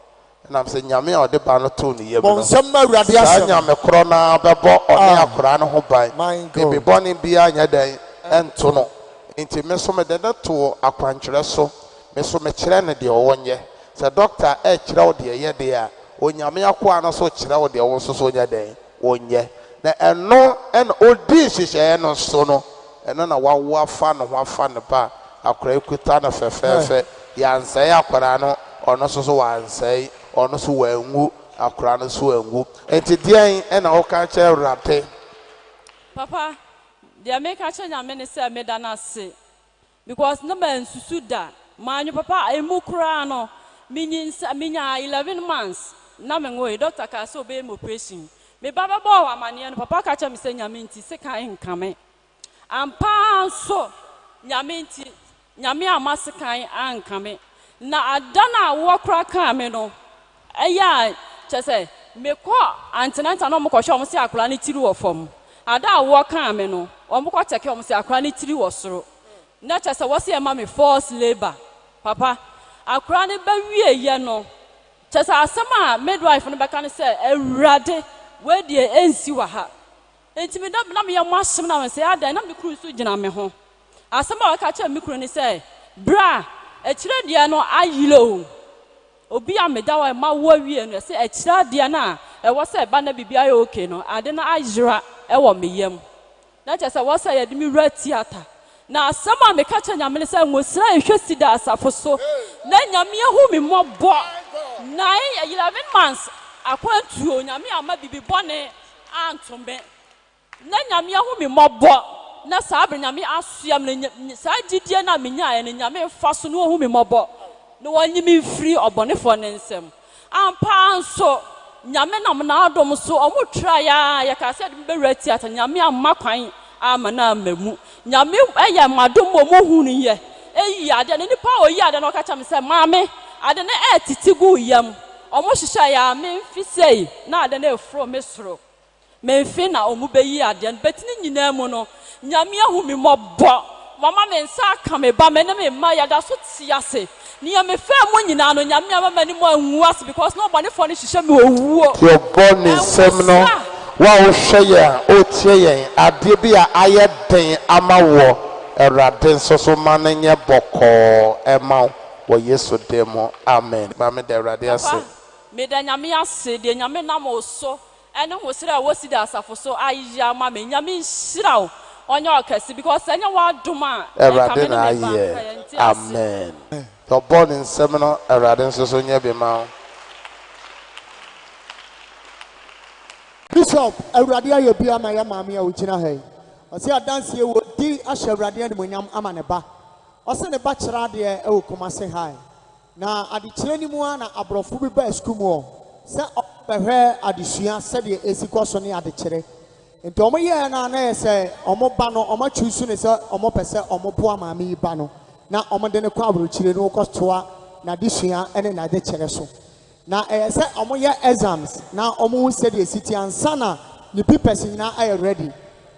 na am se nyame a ode ba no to ne yem no bon semma urade asem nyame kro na bebo one akora no ho ban bebe boni bia anya dan ento no enti me so me de to akwankyere so me so me kire ne de owonye se doctor e kire wo de ye de a onyame akoa no so kire wo de wo so so nya dan wonye na eno en odi hihye no so no eno na wawo afa no ho afa ne ba akora ekuta na fefefe ya nsai akora no ono so wa nsai ono so wa ngu akora no so angu enti dian e na wo ka che rate papa dia make a change am say me da na se because no man susu da manyu papa emu kura no minya 11 months na me ngoi doctor ka so be operation me baba bo wa mane no papa ka che me say nyame nti se kan nkame ampa so nyame nti nyame amasikan ankame na adana wo kra kan me no eya chese me ko antenanta no mo ko hwe mo se akura ne tiri wo fom ada wo kan me no o mo ko cheke mo se akura ne tiri wo soro na chese wo se ma me force labor papa akura ne ba wie ye no chese asema midwife no be kan se ewrade we de ensi wa ha enti me na me ye mo ahyem na me se ada na me kru so gina me ho asema wa ka cha me kru ni se bra ekire dia no ayilo obi ameda wa ma wo wie no se ekire dia na e wo se ba na bibia ye okay no ade na ayira e wo meyam na che se wo se ye de mi ra theater na asema me ka cha nyame se ngosira ehwe Ceder asafo so na nyame hu mi mobo na 11 months akwantuo nyame ama bibi bone antombe na nyame hu mi mobo na sabre nyame asuam na sa gidie na menya ne nyame fa so no hu mi mobo no wanyi mi free obonefo ne nsem ampa nso nyame nam na adom so omo try ya ka said be ready at nyame amma kwan ama na amamu nyame eye madom mo hunu ye eyi ade ne nipa oyi ade no ka cha me se maame ade ne etitigu yam omo hihya ya me mfisei na ade ne efro me soro me mfi na omo beyi ade betini nyina mu no nyame ahu mi mobbo mama me nsa ka me ba me ne me ma ya da so tiase niya me fa mo nyina no nyame ama ni mo anwu as because nobody for ni hihye me owuo your born in semno wa wo hwe ya o tie yen ade bi a aye den ama wo erade nsoso manenye boko ema wo Yesu demo amen ba me de erade ase me da nyame ase de nyame na mo so ene ho sira wo si da asafo so ayya ma me nyame nhira onye okasi because enye wa doma erade na aye amen your born in semno erade nsoso nye be ma Bishop Awurade aye bia ma ya maame a ogina hai ose adanse wo di ahye Awurade animonyam ama ne ba ose ne ba kira de e wo komase hai na ade kire ni mu na abrofo bi ba school mu se obehwe adesua se de esikoso ne ade kire enti omo ye na se omo ba no omo chusu ne se omo pese omo bo maame yi ba no na omo de ne kwa abro kire no kostoa na adesua ene na ade kire so na say omo ye exams na omo said the city and sana the papers na are ready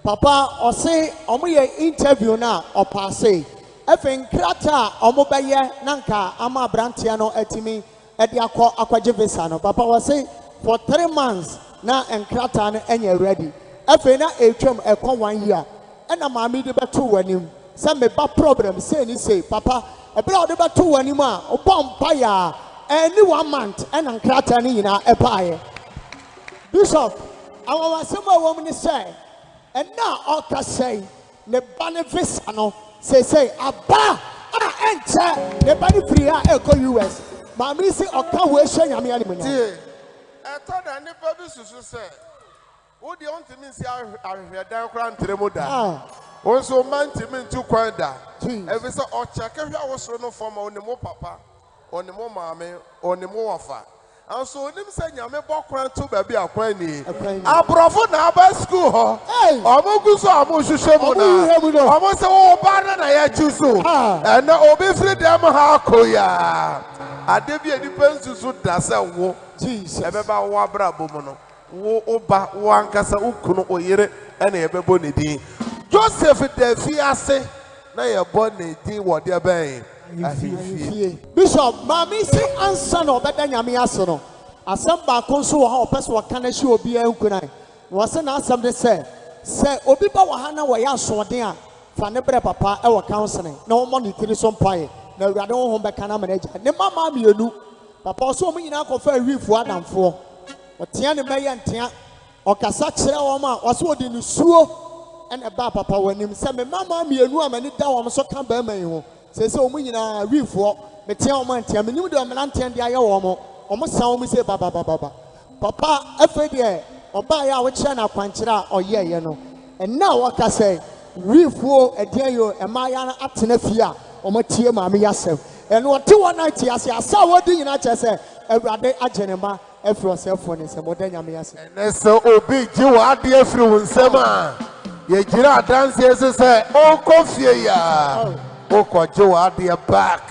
papa o say omo ye interview na o pass efen krata omo beye nanka ama brantia no atimi e de akwaje visa no papa o say for 3 months na enkrata no enye ready efen na etwam ekon 1 year ena maami de beto wanim say me ba problem say ni say papa e bra o de beto wanim a o bompa ya any 1 month and ankrata ni na epaye Bishop our asema woman ni say and now all ka say ne benefits ano say aba enter ne bani free e go US ma me say oka we hwe nyame ani munya tie eto da ni pa bi susu say wo de on timi si ahwedan kra ntremu da won so man timi ntu kwan da e say o check hwa wo so no form o ne mo papa oni mo maame oni mo wafa anso onim se nyame bokran to ba bi akwan ni abrofo na aba school ho omo guso omo hwehwe mu na omo se wo ba na ya chuso na obi free dem ha koya ade bi edipa nsusu da se wo Jesus ebe ba wo abra bomu no wo oba wo ankasa ukunu oyere na yebebo ne din Joseph de fiase na yebo ne din wo de ben Bishop mami si answer no beda nyame aso no asem ba konso wo ha opese wo kana hye obi ankunai wo se na asem de se obi ba wo ha na wo ya asode a fa ne bre papa e wo counseling na wo mo ne tiri so mpae na awurade wo ho be kana manager ne mama mienu papa so mo nyina ko fa wifu adamfo wo tia ne meye ntia o kasa kire wo ma wo se wo de ne suo ene ba papa wanim se me mama mienu a mani da wo so ka ba man ho say omo nyina wifuo metia omo antia menim de omelantia de aye wo omo san omo say baba papa afa de oba ya wo kire na kwankire a oye ye no enna wo ka say wifuo edian yo emaya na atena fie a omo tie maame yasem eno wote wo na tie ase asa wo di nyina che say awurade agenema afro sefo ne se moda nyame yasem ene so obi ji wo ade afri wo nsem a ye gira adanse ese say o kofie ya Oko Joa dear back.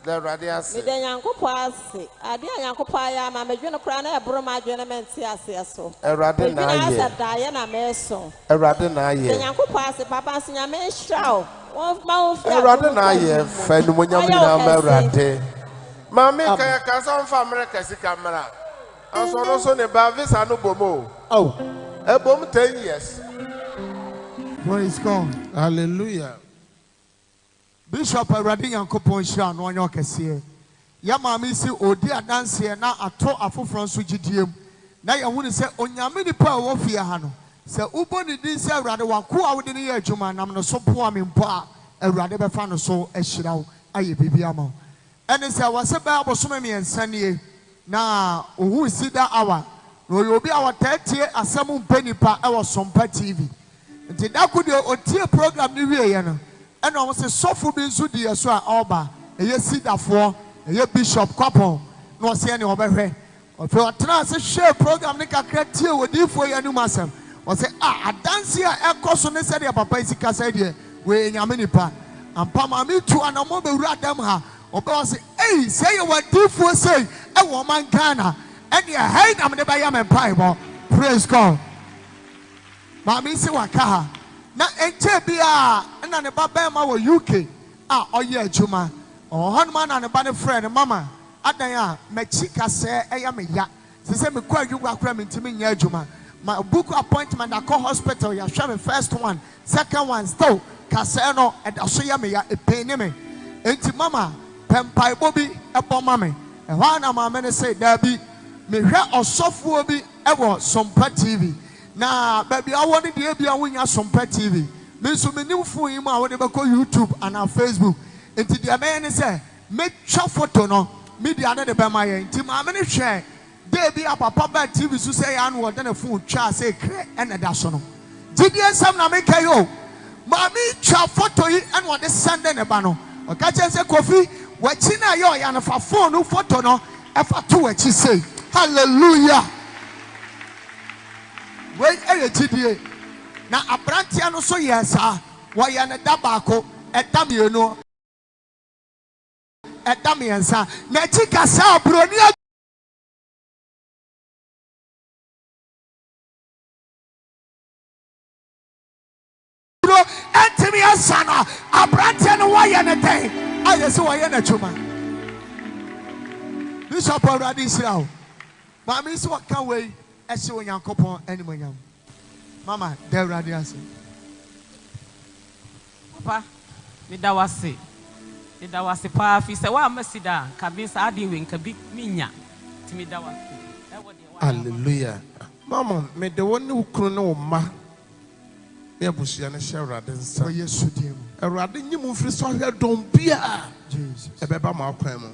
The radius. Me den yankopo ase. Ade yankopo aya ma medwe no kra na ebro ma adwe na menti ase so. Erade na ye. Asa da ye na meso. Erade na ye. Den yankopo ase papa nya me hwa o. Won ma won fi. Erade na ye fa no monyam na ma erade. Mami kaya ka so mfa America si camera. Anso no so ne ba visa no bomo. Oh. E bom 10 years. Praise God. Hallelujah. Bishop Awurade Yankopon hira no onye okese ya maami si odi adanse na ato afoforo nso gidiem na ye hu ne se onyame ni pa wo fie ha no se ubo ni din se Awurade wako a wode ne ye adwuma nam no so po amempo a Awurade be fa no so ahira wo aye bibi ama ene se wase ba abosome me ensanie na ohu sida awa no yo bi awa tatie asem mpanipa e wo Sompa TV nti da ku de otie program ni wie ye no and I was a sofu bi nso di yeso a oba eye sidafo eye Bishop Kwapong no se any obehwe If you are trying to share program, they can create here with you for your new master. Or say, I dance here, I cost on the side of Papa Isika said here, where in Yaminipa. And Pama me too, and a mobile rat them ha. Or say, hey, say you were deep for say, a woman Ghana, and you hate them the Bayam and Bible. Praise God. Mammy say Wakaha. Now, NTBR, and then the Babama were UK. Oh, yeah, Juma. Or Hanman and a bad friend, Mama. Adaya, Mechika say, I am a ya. She said, me quite you were cramming to me, yeah, Juma. My book appointment at Call Hospital, you shall first one, second one, still, Casano, and Asuyamia, a pain me. Ain't Mama, Pempai Bobby, a bomb mammy. And one of my men say, there be me hear or software be ever Sompa TV. Now, baby, I wanted to be a winner Sompa TV. Means so many for him, I would ever call YouTube and our Facebook. And to the man say, make short photo no, media another by my end. Tim, I'm going to share. There be a papa TV to say, and what then a food child say, and a dasono. Did you some na make yo? Mammy, short photo and what is Sunday a bano. Or catch us a coffee, watching a yo and for phone no photo no, if I two what she say. Hallelujah. Wait, TDA. Now a brantiano so yes, why an a dabako, a tamino, a tamiansa, Natika sa bronia. Antimia sana, a brantiano, why an a day. I just saw a chuma. Bishop already said, Mammy, so what can we as you young couple anymore? Mama, there radiasi. Papa, that was it. That was the path. He said, "Well, Messida, Cabins are doing a big minya." To me, that was hallelujah. Mama, me the one who couldn't know ma. Me a bush and a share radins. Oh, yes, you do. A radin you move for so here don't be Jesus. A beba ma cremo.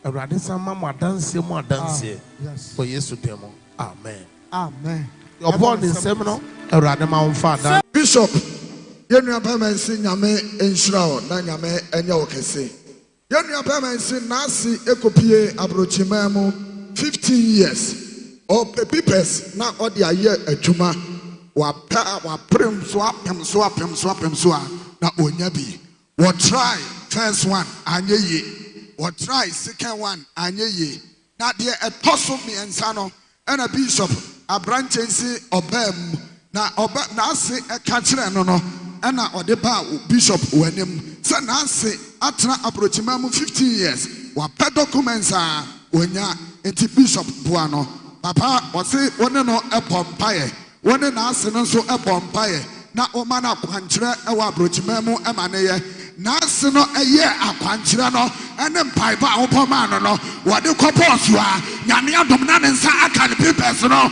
A radins and mamma dance more dance. Yes. For yes to demo. Amen. Amen. You're born in seminal. A radima father. Bishop, you know, Pama sin Yame and Shroud, Nanyame and Yokese. You know, Pama sin Nasi Ekopie Abrochimamo 15 years. Or Pepipes, not all the year a Juma. Wa prim swap him swap na onyabi. What try first one anye ye. What try second one anye ye. Not there a toss of me and sano and a bishop a branchensi obem na oba na se e kachire no no and na odepa bishop wenim se na se atra approachimam 15 years wa pe documents a onya enti bishop buano papa o se woni no e pompaye woni na se no so e pompaye na o ma na kwanchire e wa approachimam e ma ne ye na se no e ye akwanchire no ene mpai ba wo poma no no wo de kopos wa nyame adom na ne nsa aka ne papers no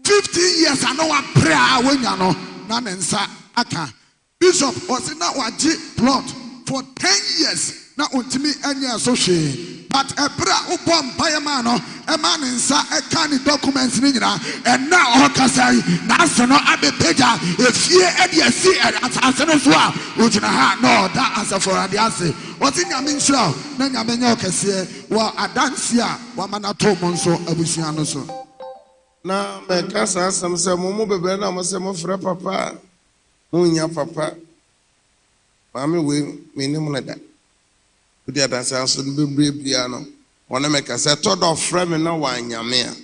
15 years I know a prayer when you know Nanensa Aka. Bishop was in our G plot for 10 years. Now unto me any associate. But a prayer upon Payamano, a man inside a kind of documents and now Okasai, National Abbey Peja, if ye and see at Asanaswa, which no, that answer for Adiasi. What's in your mean show? Nanyamanyoka say, well, a dance here, Wamanato Monso, Abusianoso. Na me kasa asam se mo bebe na mo se mo frɛ papa mo nya papa mami we me ni mo na da odi adanse aso no bebre bia no wona me kasa to do frɛ me na wa nyame a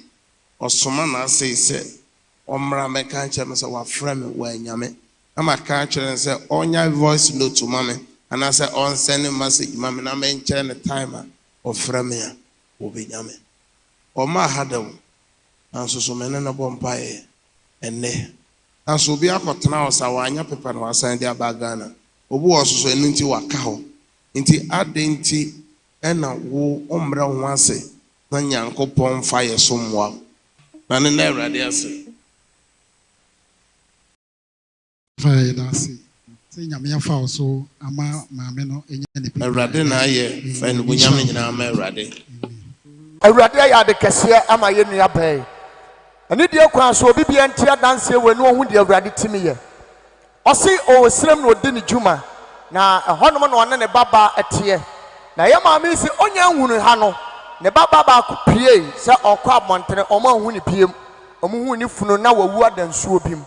osoma na ase se omra me kan che me se wa frɛ me wa nyame na ma kan che se onya voice note to mame ana se on send message mame na me nche ne time of frɛ me a obi nyame o ma hadaw and so many na bompaye and ne and so be a cotton sa wanya paper no asan dia bagana obu oso enti waka ho enti adenti ena wo omra ho ase na nyankopon fa ye so mwa na ne na awrade ase fa ye dase se nyame ya fa so ama maame no enya ne bi awrade na ye fa ne bunyame nyina ama awrade ya de kese ama ye nua bai ani die kwan so obi bia ntia danse we no hu de awrade timiye osi o srem no de ne djuma na honom no ne baba etie na ye maame si onya hunu ha no ne baba ba ku pie se okwa montene omo hu ni piem omo hu ni funu na wawu adansuo bim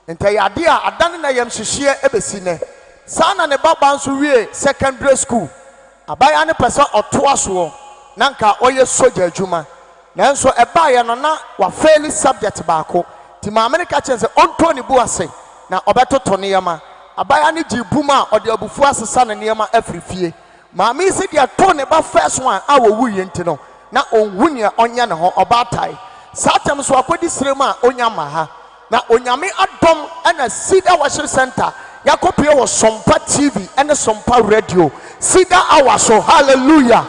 enta ya ade a adan na yam hyehye ebesi ne sana ne baba nso wie secondary school abaya ne pese otoa so na nka oye soja adwuma nanso eba ya no na wa fail subject baako ti ma america chense onto ne bu ase na obetoto ne yama abaya ne jibuma ode abufu asesa ne yama afrifie ma mi se dia to ne ba first one a wo wu yenti no na onhunia onya ne ho obatai satem so akodi sirema onya maha na onyame adom na Ceder worship center yakopie wo Sompa TV and Sompa radio Ceder hour so hallelujah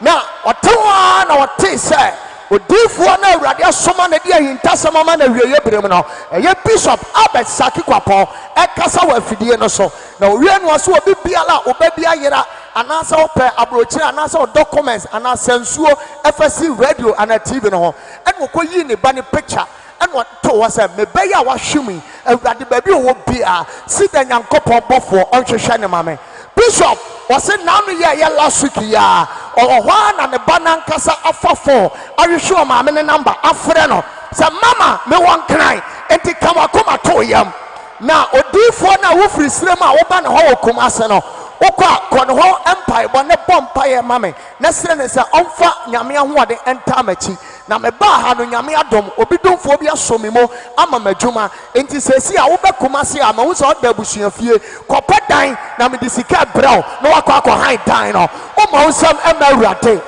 na otewa na ote say odifu na awurade asoma na dia hintasama ma na wieye brem no eye bishop Albert Sackey Kwapong ekasa wa afidie no so na owie no so obi biala obabia yera anasa ope abrochire anasa documents anasa nsuo FSC radio and TV no ho en wokoyi ne ba ne picture and what to was a mebeya wa hwemi awurade ba bi wo bia Ceder nyankopon bofo onhwehwe ne mame bishop was say now ya last week ya or na ne banan kasa afafo ahwehwe ma me ne number afre no say mama me wan cry enti kama koma to yam na odifo na wo free srema wo ba ne ho kumase no okwa kono ho empire bo ne bompa mame na sire ne say onfa nyame ahoade enta machi na me ba ha no nyame adom obidumfo bi asomimo ama madwuma enti sesi a wo be kumase ama wo so da busuafie kopa dan na me disika braw na wakwa han dan no o ma wo sam emawurate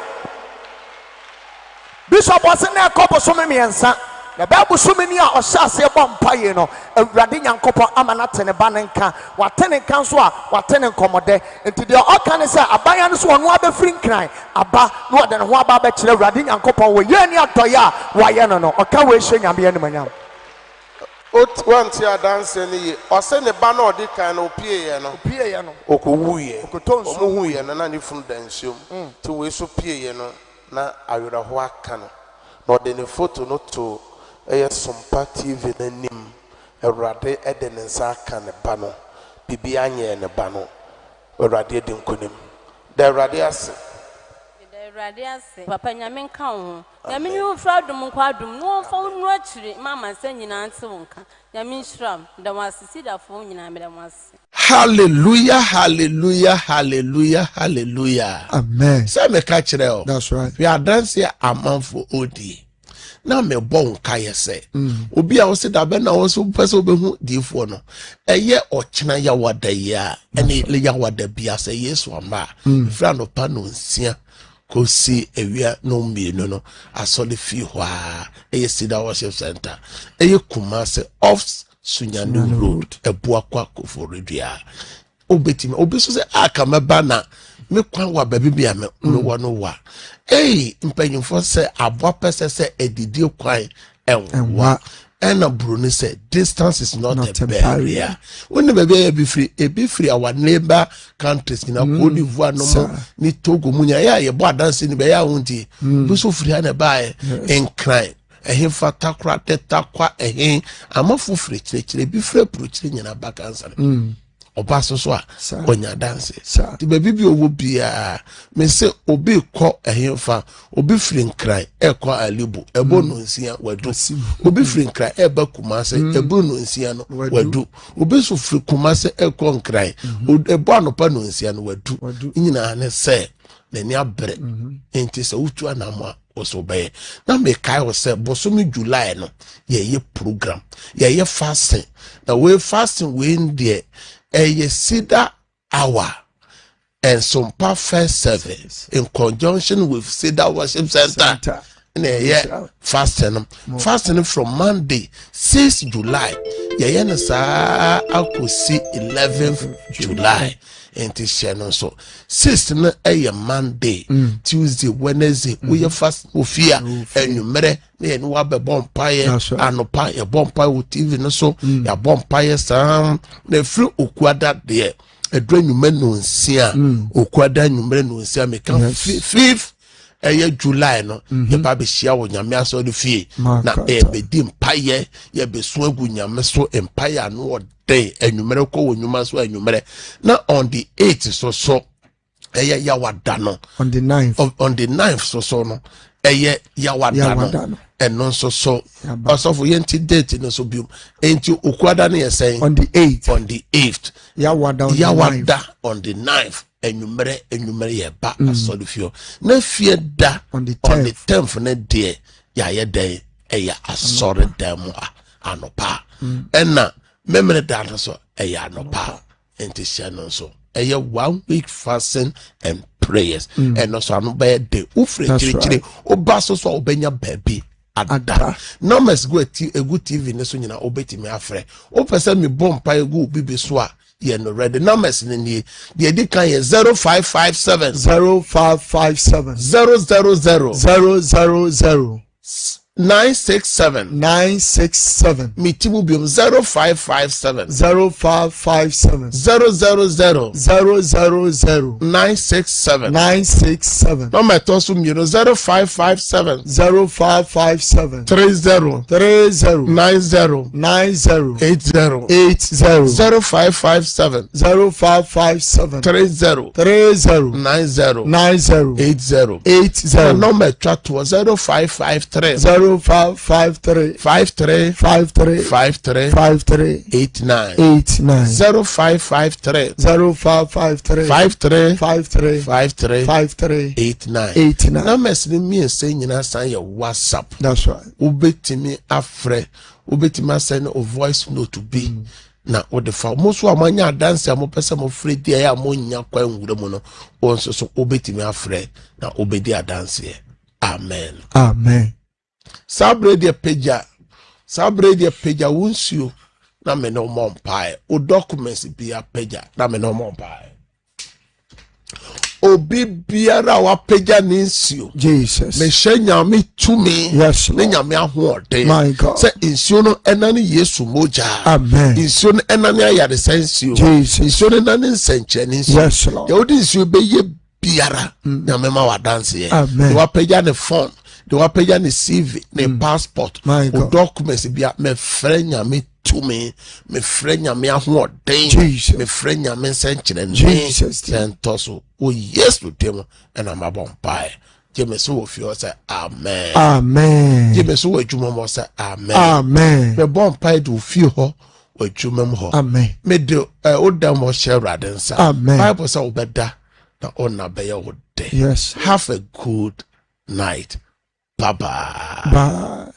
bishop was na kopo so me miensa na ba busumini a ohyase bompa ye no awurade nyankopon ama na tene ba ne nka watene nka so a watene nkomode enti de oka ne se abaya no so ono abefiri nkran aba no de ne ho aba ba kire awurade nyankopon wo ye ni atoya wa ye no no oka we hye nyame ye ne manyam ot wanti adanse ni ye ose ne ba na odi kan na opie ye no okowuye omohuye na ni funu dansiom ti we so pie ye no na awira ho aka no na ode ne photo no to Sompa TV na nim awurade ede ne nsa aka ne ba no bibi anye ne ba no awurade ede nkonim da awurade ase papa nyame nka ho nyame nyu fra dum nkwa adum no fa nu akire mama nsa nyina nte wonka nyame nhram da wasisi da fo nyina me da wase hallelujah hallelujah hallelujah hallelujah amen say me ka kire o that's right we are dancing amanfo odi na me bon kaye se obi a wo se da be na wo so pese obehu difo no eye ochena ya wada ya ene le ya wada bia se Yesu ama fra no pa no nsia ko si ewia no mienu no asole fi ho a eye Ceder worship center eye Kumase off Sunyani road ebuakwa koforedua obetime obi so se aka meba na me kwan wa baby bia me wo no wa mpanyimfo se aboa pese se edidi kwan enwa ena bruni se distance is not a barrier when baby be free our neighbor countries na Cote d'Ivoire no mo ni Togo munya ye bo adanse ni be ya hunti bi so free na bae en cry ehimfa takra tetakwa amafu free chire bi free approach nyina bakansare obaso so a onya dance ti baby bi owo bia me se obi ko ehemfa obi free nkran ekọ alibu ebo no nsia wadu obi free nkran eba Kumase ebo no nsia no wadu obi so free Kumase ekọ nkran ebo anopa no nsia no wadu nyina ne se na ni abre enti se utu anamwa osobe na me kai wo se bosomi July no ye program ye fasting na we fasting we ndie Ceder hour and Sompa first service in conjunction with Ceder worship center. Fasting from Monday 6 July. Yeah, sa akusi 11th July. Enti share so 6 na Monday, Tuesday, Wednesday. We fast ofia enumere na enu wa be bompaye anopa ye bompaye wo TV no so ya bompaye sam na free okuada de edro nyume no nsia okuada nyumere no nsia me kan 5th July no ye ba be hia wo nyame aso de fie na be di mpaye ye be so agu nyame so empire no day enumere ko wo nyuma so enumere na on the 8th so ɛyɛ yawadano on the 9th on the 9th so no ɛyɛ yawadano ɛno nso so ɔsɔfo yɛnti date no so biom enti okwada no yɛ sɛn on the 8th yawada on the 9th enumere yɛ ba asɔre fio na fie da on the 10th na deɛ yɛayɛ dɛn ɛyɛ asɔre dan mu anopa ɛna memere da no so ɛyɛ anopa enti hyɛ no nso ɛyɛ 1 week fasting and prayers ɛno so ano bɛyɛ de ufre kyirikyiri oba so so obenya baabi ada numbers go egu tv ne so nyina obetimi afrɛ opese me bompa egu bibi so a ye no ready numbers ne nie de di kan ye 0557 0557 000 967 mitibu biom 0557 0557 000 967 number tosu miro 0557 0557 30 90 80 0557 0557 30 90 80 number chat was 0553 0553 53 89 0553 53 89 numbers ni mi say nyina san your WhatsApp. That's right. Ubetimi afre ubetimi send a voice note to be na ode fa most wa manya dance am pese mo free dia ya mo nya kwa nwure mu no onso so ubetimi afre na obedi dance. Amen. Sabre dia peja wunsuo na me no mo mpae o documents bia peja na me no mo mpae obi biara wa peja ni nsuo Jesus me hye nyame tumi yes ne nyame ahoɔden my God se nsuo no enane Yesu moja amen nsuo no enane ayare nsuo Jesus nsuo no enane nsenkyene nsuo yes Lord ya odi nsuo beye biara nyame ma wa dance ye wa peja ne phone de wapeja ni CV ni passport o documents bia me frɛ nyame tumi me frɛ nyame ahoɔden me frɛ nyame nsenkyene Jesus sentoso o Yesu dem na mabɔ mpae jemeso wo fio sɛ amen jemeso wo adwuma mo sɛ amen me bɔ mpae de fie hɔ wo adwuma mo hɔ amen me de o da mo share radin sa Bible sɛ wo bɛda na onna bɛyɛ wo de yes have a good night. Bye-bye. Bye.